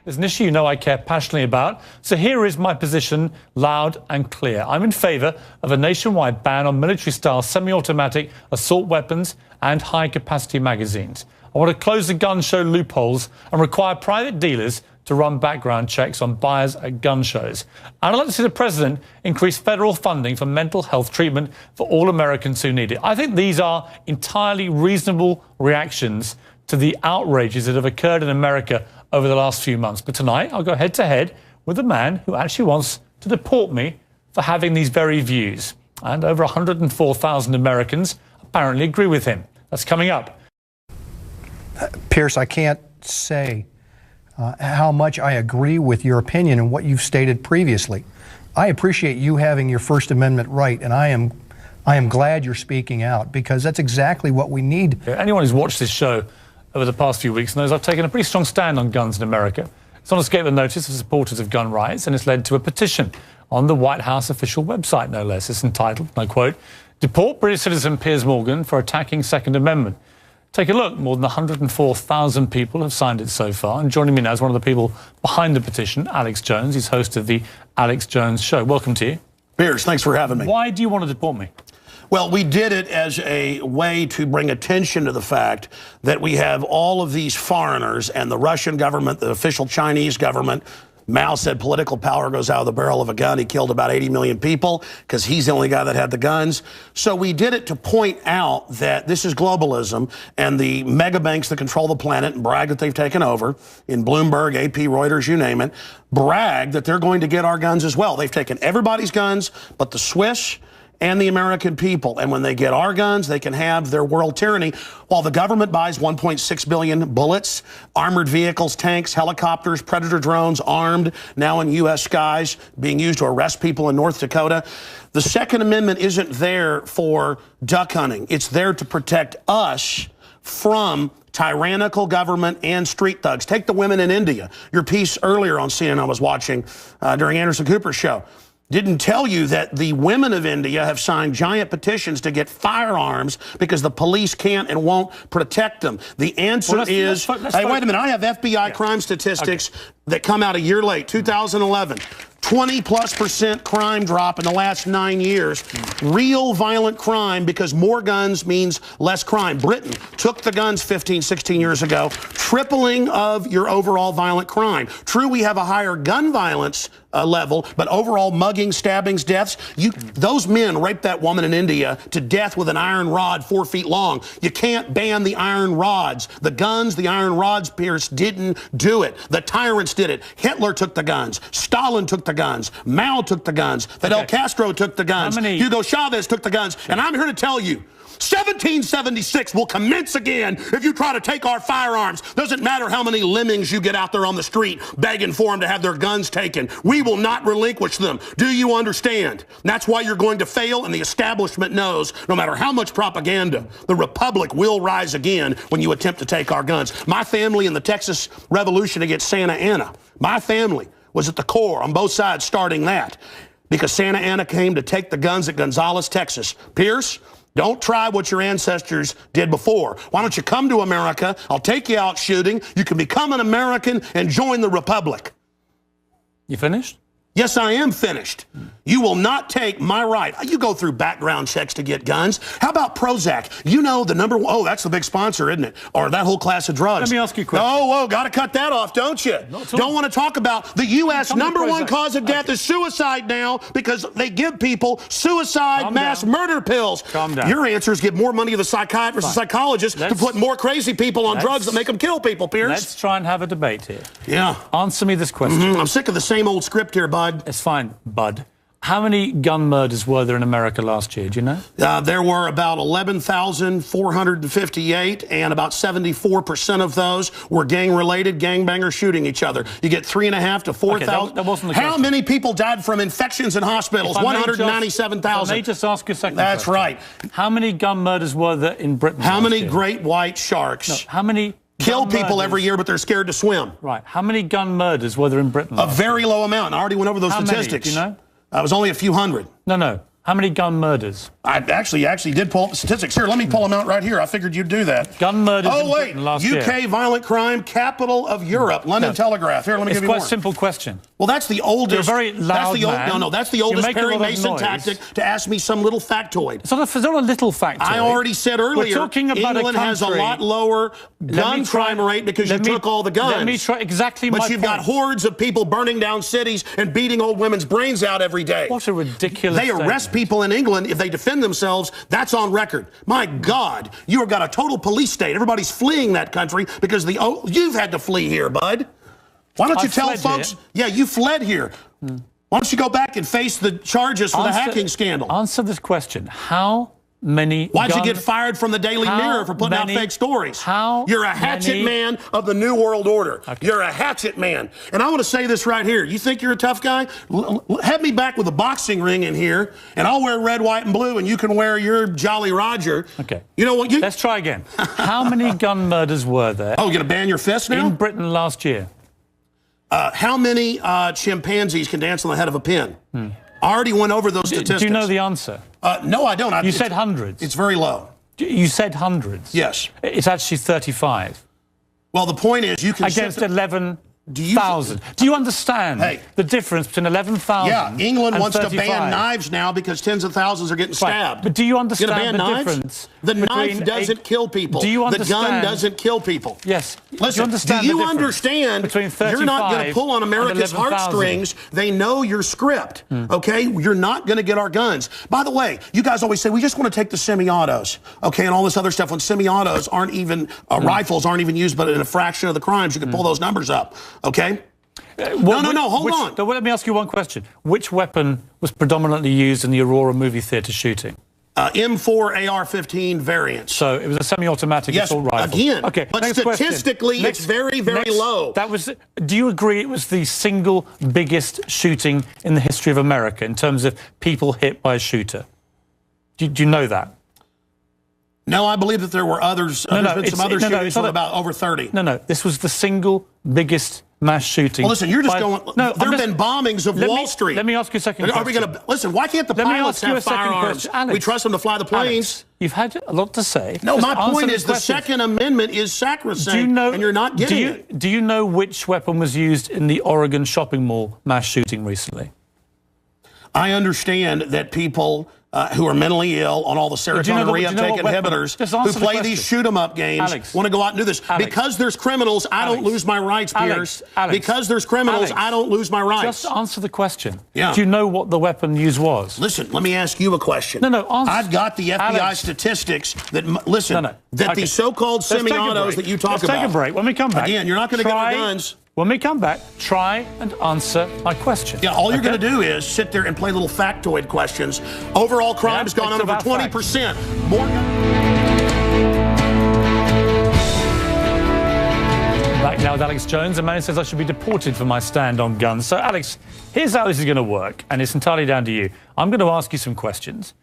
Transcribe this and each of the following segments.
There's an issue you know I care passionately about, so here is my position, loud and clear. I'm in favour of a nationwide ban on military-style semi-automatic assault weapons and high-capacity magazines. I want to close the gun show loopholes and require private dealers to run background checks on buyers at gun shows. And I'd like to see the President increase federal funding for mental health treatment for all Americans who need it. I think these are entirely reasonable reactions to the outrages that have occurred in America over the last few months. But tonight, I'll go head-to-head with a man who actually wants to deport me for having these very views. And over 104,000 Americans apparently agree with him. That's coming up. Piers, I can't say how much I agree with your opinion and what you've stated previously. I appreciate you having your First Amendment right, and I am glad you're speaking out, because that's exactly what we need. Anyone who's watched this show over the past few weeks knows I've taken a pretty strong stand on guns in America. It's not escaped the notice of supporters of gun rights, and it's led to a petition on the White House official website, no less. It's entitled, and I quote, "Deport British citizen Piers Morgan for attacking Second Amendment." Take a look. More than 104,000 people have signed it so far. And joining me now is one of the people behind the petition, Alex Jones. He's host of the Alex Jones Show. Welcome to you. Piers, thanks for having me. Why do you want to deport me? Well, we did it as a way to bring attention to the fact that we have all of these foreigners and the Russian government, the official Chinese government. Mao said political power goes out of the barrel of a gun. He killed about 80 million people because he's the only guy that had the guns. So we did it to point out that this is globalism, and the mega banks that control the planet and brag that they've taken over, in Bloomberg, AP, Reuters, you name it, brag that they're going to get our guns as well. They've taken everybody's guns but the Swiss and the American people. And when they get our guns, they can have their world tyranny, while the government buys 1.6 billion bullets, armored vehicles, tanks, helicopters, Predator drones, armed, now in U.S. skies, being used to arrest people in North Dakota. The Second Amendment isn't there for duck hunting. It's there to protect us from tyrannical government and street thugs. Take the women in India. Your piece earlier on CNN I was watching during Anderson Cooper's show didn't tell you that the women of India have signed giant petitions to get firearms because the police can't and won't protect them. The answer is, hey, wait a minute, I have FBI crime statistics that come out a year late, 2011. 20+% crime drop in the last 9 years. Real violent crime, because more guns means less crime. Britain took the guns 15, 16 years ago, tripling of your overall violent crime. True, we have a higher gun violence level, but overall mugging, stabbings, deaths, those men raped that woman in India to death with an iron rod 4 feet long. You can't ban the iron rods. The guns, the iron rods, Piers, didn't do it. The tyrants did it. Hitler took the guns. Stalin took the guns. Mao took the guns. Fidel Castro took the guns. Hugo Chavez took the guns. And I'm here to tell you, 1776 will commence again if you try to take our firearms. Doesn't matter how many lemmings you get out there on the street begging for them to have their guns taken. We will not relinquish them. Do you understand? That's why you're going to fail, and the establishment knows no matter how much propaganda, the Republic will rise again when you attempt to take our guns. My family in the Texas Revolution against Santa Anna, my family was at the core on both sides starting that, because Santa Anna came to take the guns at Gonzales, Texas. Piers, don't try what your ancestors did before. Why don't you come to America? I'll take you out shooting. You can become an American and join the Republic. You finished? Yes, I am finished. You will not take my right. You go through background checks to get guns. How about Prozac? You know the number one, oh, that's the big sponsor, isn't it? Or that whole class of drugs. Let me ask you a question. Oh, got to cut that off, don't you? Don't want to talk about the U.S. number one cause of death is suicide now, because they give people suicide mass murder pills. Calm down. Your answer is give more money to the psychiatrists and psychologists to put more crazy people on drugs that make them kill people, Piers. Let's try and have a debate here. Yeah. Answer me this question. I'm sick of the same old script here, bud. It's fine, bud. How many gun murders were there in America last year? Do you know? There were about 11,458, and about 74% of those were gang-related, gangbangers shooting each other. You get 3.5 to 4,000. That wasn't the How question. many people died from infections in hospitals? 197,000. Let me just ask you a second That's question. right. How many gun murders were there in Britain How last many year? great white sharks? No, how many kill people every year, but they're scared to swim. Right. How many gun murders were there in Britain? A very low amount. I already went over those statistics. Many? Do you know? It was only a few hundred. No. How many gun murders? I actually did pull up the statistics. Here, let me pull them out right here. I figured you'd do that. Gun murders in Britain last year. UK violent crime, capital of Europe. London Telegraph. Here, let me give you more. It's quite a simple question. Well, that's the oldest. You're a very loud man. No, that's the oldest Perry Mason tactic to ask me some little factoid. It's not a little factoid. I already said earlier, we're talking about England has a lot lower gun crime rate because you took all the guns. Let me try exactly my point. But you've got hordes of people burning down cities and beating old women's brains out every day. What a ridiculous They arrest people in England if they defend themselves. That's on record. My God, you have got a total police state. Everybody's fleeing that country because you've had to flee here, bud. Why don't you tell folks? Here. Yeah, you fled here. Why don't you go back and face the charges for the hacking scandal? Answer this question. How many... Why'd you get fired from the Daily Mirror for putting out fake stories? You're a hatchet man of the New World Order. Okay. You're a hatchet man. And I want to say this right here. You think you're a tough guy? Have me back with a boxing ring in here, and I'll wear red, white, and blue, and you can wear your Jolly Roger. Okay. You know what? Let's try again. How many gun murders were there? Oh, you're going to ban your fist now? In Britain last year. How many chimpanzees can dance on the head of a pin? I already went over those statistics. Do you know the answer? No, I don't. You said hundreds. It's very low. You said hundreds. Yes. It's actually 35. Well, the point is you can... Against 11,000. Do you understand the difference between 11,000 Yeah, England wants 35? to ban knives now because tens of thousands are getting stabbed. But do you understand the difference? The knife doesn't kill people. Do you understand? The gun doesn't kill people. Yes. Listen, do you understand you're not going to pull on America's heartstrings? They know your script, okay? You're not going to get our guns. By the way, you guys always say, we just want to take the semi-autos, okay, and all this other stuff. When semi-autos aren't even, rifles aren't even used, but in a fraction of the crimes, you can pull those numbers up, okay? No, hold on. Let me ask you one question. Which weapon was predominantly used in the Aurora movie theatre shooting? M4 AR-15 variants. So it was a semi-automatic assault rifle. Again. Okay. But statistically, it's very, very low. Do you agree it was the single biggest shooting in the history of America in terms of people hit by a shooter? Do you know that? No, I believe that there were others. There's been some other shootings with about over 30. No, this was the single biggest mass shooting. Well, listen, you're just going... No, there have been bombings of Wall Street. Let me ask you a second question. Are we going to... Listen, why can't the pilots have firearms? We trust them to fly the planes. Alex, you've had a lot to say. No, my point is the Second Amendment is sacrosanct, and you're not getting it. Do you know which weapon was used in the Oregon shopping mall mass shooting recently? I understand that people... who are mentally ill on all the serotonin reuptake inhibitors, who play these shoot-em-up games, want to go out and do this. Because there's criminals, I don't lose my rights, Piers. Because there's criminals, I don't lose my rights. Just answer the question. Yeah. Do you know what the weapon used was? Listen, let me ask you a question. No, answer. I've got the FBI statistics that, listen, that the so-called semi-autos that you talk about. Let's take a break. When we come back. Again, you're not going to get our guns. When we come back, try and answer my question. Yeah, all you're going to do is sit there and play little factoid questions. Overall crime has gone up over 20%. More. Back now with Alex Jones. A man says I should be deported for my stand on guns. So, Alex, here's how this is going to work, and it's entirely down to you. I'm going to ask you some questions.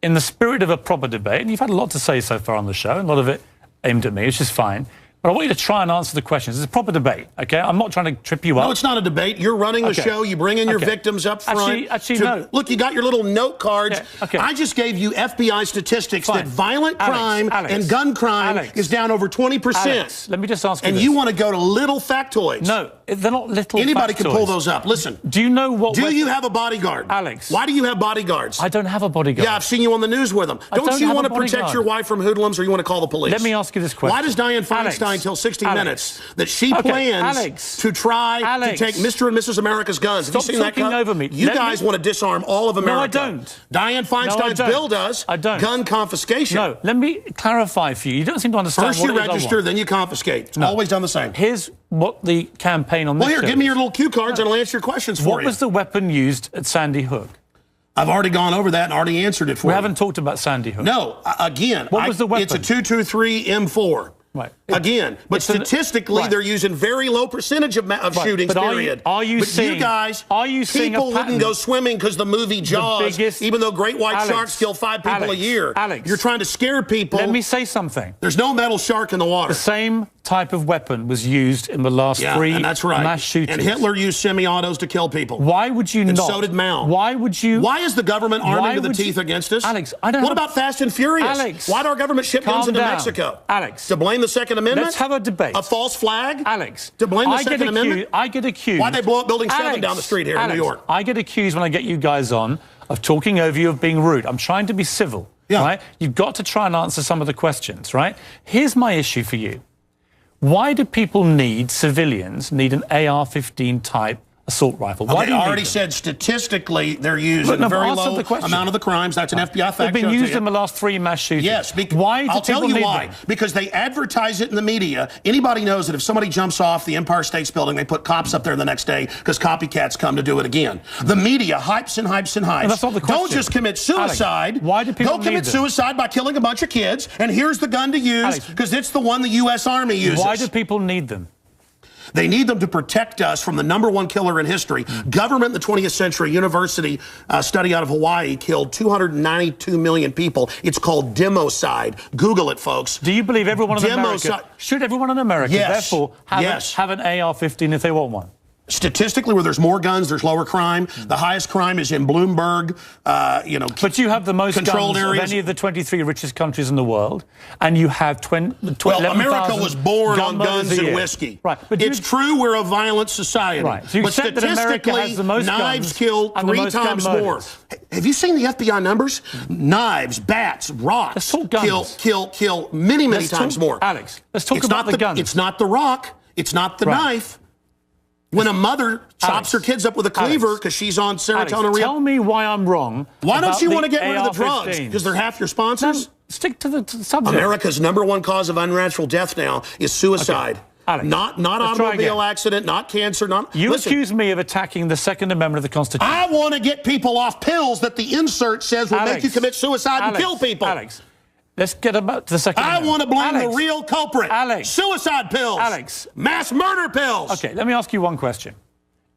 In the spirit of a proper debate, and you've had a lot to say so far on the show, and a lot of it aimed at me, which is fine. But I want you to try and answer the questions. It's a proper debate, okay? I'm not trying to trip you up. No, it's not a debate. You're running the show. You bring in your victims up front. Actually, no. Look, you got your little note cards. Yeah, okay. I just gave you FBI statistics that violent crime and gun crime is down over 20%. Alex, let me just ask you this. And you want to go to little factoids. No, they're not little Anybody factoids. can pull those up. Listen. Do you know what... Do you have a bodyguard? Alex. Why do you have bodyguards? I don't have a bodyguard. Yeah, I've seen you on the news with them. Don't you want to protect your wife from hoodlums, or you want to call the police? Let me ask you this question. Why does Dianne Feinstein tell 60 Minutes that she plans to try to take Mr. and Mrs. America's guns? Stop Have you seen talking that over me. You guys want to disarm all of America. No, I don't. Dianne Feinstein's bill does. I don't. Gun confiscation. No, let me clarify for you. You don't seem to understand First you register, then you confiscate. It's always done the same. Here's what the campaign on this Well, here, give me your little cue cards and I'll answer your questions for you. What was the weapon used at Sandy Hook? I've already gone over that and already answered it for you. We haven't talked about Sandy Hook. No, again. What was the weapon? It's a 223 M4. Right. Again, but statistically, they're using very low percentage of shootings, period. Are you seeing people wouldn't go swimming because the movie Jaws, even though great white sharks kill 5 people a year. Alex, you're trying to scare people. Let me say something. There's no metal shark in the water. The same type of weapon was used in the last three and that's right. mass shootings. And Hitler used semi-autos to kill people. Why would you and not? So did Mao. Why would you? Why is the government arming to the teeth against us? Alex, I don't What about Fast and Furious? Alex, why do our government ship guns into Mexico? Alex. To blame the Second Amendment? Let's have a debate. A false flag? Alex. To blame the Second Amendment? I get accused. Why'd they blow up Building 7 down the street here in New York? I get accused when I get you guys on of talking over you, of being rude. I'm trying to be civil. Yeah. Right? You've got to try and answer some of the questions, right? Here's my issue for you. Why do people need, civilians need an AR-15 type assault rifle? Why do you already said statistically they're used in a very low amount of the crimes. That's an FBI fact. They've been used in the last 3 mass shootings. Yes. Why do I'll tell you why. them? Because they advertise it in the media. Anybody knows that if somebody jumps off the Empire State Building, they put cops up there the next day because copycats come to do it again. The media hypes and hypes and hypes. And that's not the question. Don't just commit suicide. Alex, why do people They'll commit suicide by killing a bunch of kids, and here's the gun to use because it's the one the U.S. Army uses. Why do people need them? They need them to protect us from the #1 killer in history. Government in the 20th century, university study out of Hawaii killed 292 million people. It's called democide. Google it, folks. Do you believe everyone in America, should everyone in America, therefore, have an AR-15 if they want one? Statistically, where there's more guns, there's lower crime. The highest crime is in Bloomberg, But you have the most controlled guns areas. of any of the 23 richest countries in the world, and you have Well, America was born on guns and whiskey. Right. But it's true we're a violent society. Right. So you but said that America statistically, has the most knives guns kill and the 3 most gun times more. murders. Have you seen the FBI numbers? Knives, bats, rocks Let's talk guns. kill many times more. Alex, let's talk about the guns. It's not the rock. It's not the knife. When a mother chops her kids up with a cleaver because she's on serotonin. Tell me why I'm wrong. Why don't you want to get rid of the AR-15s? drugs? Because they're half your sponsors? No, stick to the subject. America's #1 cause of unnatural death now is suicide. Okay. Alex, not automobile accident, not cancer, not... You accuse me of attacking the Second Amendment of the Constitution. I want to get people off pills that the insert says will make you commit suicide and kill people. Alex, let's get about the Second Amendment. I want to blame the real culprit. Alex. Suicide pills. Alex. Mass murder pills. Okay, let me ask you one question.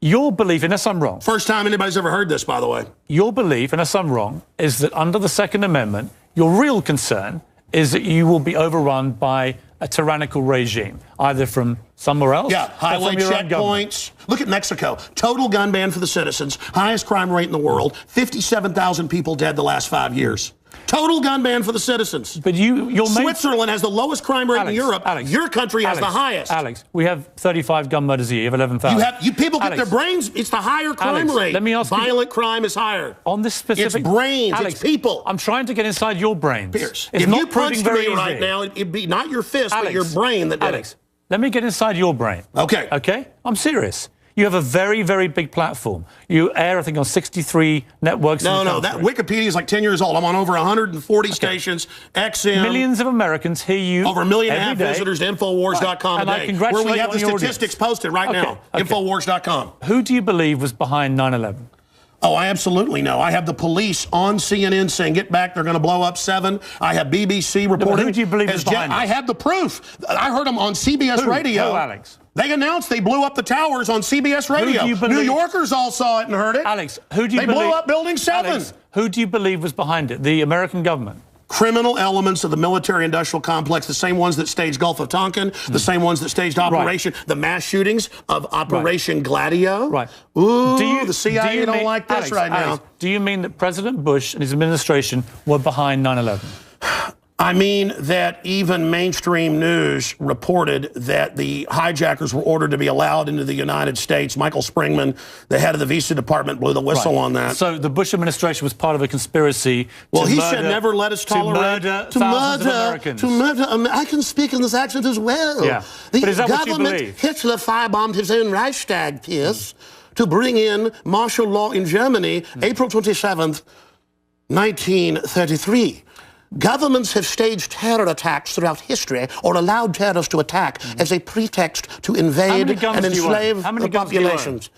Your belief, unless I'm wrong. First time anybody's ever heard this, by the way. Your belief, unless I'm wrong, is that under the Second Amendment, your real concern is that you will be overrun by a tyrannical regime, either from somewhere else Yeah, highway or from your own government. checkpoints. Look at Mexico. Total gun ban for the citizens. Highest crime rate in the world. 57,000 people dead the last 5 years. Total gun ban for the citizens. But Switzerland has the lowest crime rate in Europe. Your country has the highest. Alex, we have 35 gun murders a year. You have 11,000. You people get their brains. It's the higher crime rate. Let me ask Violent crime is higher. On this specific... It's brains. Alex, it's people. I'm trying to get inside your brains. Piers, it's if not you punched me very right easy. now, it'd be not your fist, but your brain that did it. Let me get inside your brain. Okay. Okay? I'm serious. You have a very, very big platform. You air, I think, on 63 networks. No, that Wikipedia is like 10 years old. I'm on over 140 stations, XM. Millions of Americans hear you over 1.5 million day. visitors to Infowars.com and today. I congratulate where we have you the on your statistics posted right now. Infowars.com. Who do you believe was behind 9/11? Oh, I absolutely know. I have the police on CNN saying, get back, they're going to blow up 7. I have BBC reporting. Who do you believe is behind I have the proof. I heard them on CBS Radio. Who, Alex? They announced they blew up the towers on CBS Radio. New Yorkers all saw it and heard it. Alex, who do you believe? They blew up Building 7. Alex, who do you believe was behind it? The American government? Criminal elements of the military-industrial complex, the same ones that staged Gulf of Tonkin, the same ones that staged the mass shootings of Operation Gladio. Right. Ooh, the CIA don't like this now. Do you mean that President Bush and his administration were behind 9/11? I mean that even mainstream news reported that the hijackers were ordered to be allowed into the United States. Michael Springman, the head of the visa department, blew the whistle on that. So the Bush administration was part of a conspiracy he said never let us tolerate to murder I can speak in this accent as well. Yeah. The but is that government, what you believe? Hitler firebombed his own Reichstag, Piers, to bring in martial law in Germany, April 27th, 1933. Governments have staged terror attacks throughout history or allowed terrorists to attack as a pretext to invade and enslave the populations.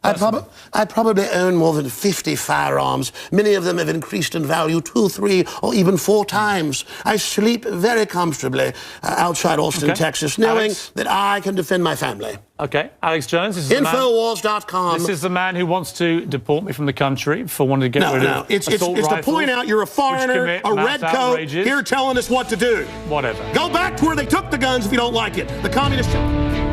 I probably own more than 50 firearms. Many of them have increased in value 2, 3, or even 4 times. I sleep very comfortably outside Austin, Texas, knowing that I can defend my family. Okay, Alex Jones. This is Infowars.com. This is the man who wants to deport me from the country for wanting to get rid of it's to point out you're a foreigner, a red coat, here telling us what to do. Whatever. Go back to where they took the guns if you don't like it. The communist...